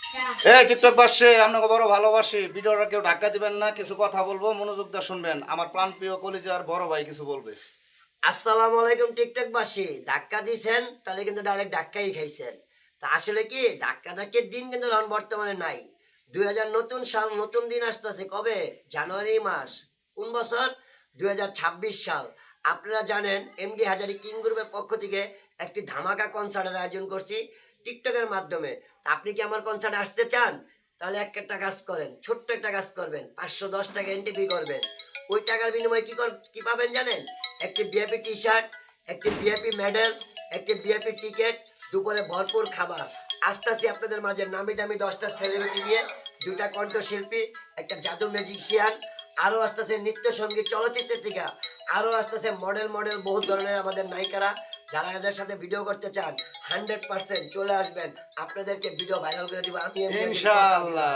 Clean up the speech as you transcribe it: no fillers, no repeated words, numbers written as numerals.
TikTok বাসছে আপনাকে বড় ভালোবাসি। ভিডিওটা কেউ ধাক্কা দিবেন না, কিছু কথা বলবো, মনোযোগ দিয়ে শুনবেন। আমার প্রাণপ্রিয় কলিজার বড় ভাই কিছু বলবে। আসসালামু আলাইকুম টিকটক বাসী, ধাক্কা দিছেন তাহলে কিন্তু ডাইরেক্ট ধাক্কাই খাইছেন। তা আসলে কি ধাক্কা ধাক্কির দিন কিন্তু এখন বর্তমানে নাই। 2000 নতুন সাল, নতুন দিন আসতেছে কবে? জানুয়ারি মাস। কোন বছর? 2026 সাল। আপনারা জানেন এমডি হাজারি কিং গ্রুপের পক্ষ থেকে একটি ধামাকা কনসার্টের আয়োজন করছি টিকটকের মাধ্যমে। তা আপনি কি আমার কনসার্টে আসতে চান? তাহলে একটা কাজ করেন, ছোট্ট একটা কাজ করবেন, 510 টাকা এন্ট্রি ফি করবেন। ওই টাকার বিনিময়ে কি পাবেন জানেন? একটি বিআইপি টি শার্ট, একটি বিআইপি মেডেল, একটি বিআইপি টিকিট, দুপুরে ভরপুর খাবার। আসতেছি আপনাদের মাঝে নামি দামি 10টা সেলিব্রিটি নিয়ে, 2টা কণ্ঠশিল্পী, একটা জাদু ম্যাজিশিয়ান, আরও আসতেছে নৃত্য সঙ্গীত চলচ্চিত্রের থেকে, আরও আসতেছে মডেল মডেল বহু ধরনের আমাদের নায়িকারা। যারা এদের সাথে ভিডিও করতে চান 100% চলে আসবেন, আপনাদেরকে ভিডিও ভাইরাল করে দিব আমি। ইনশাআল্লাহ।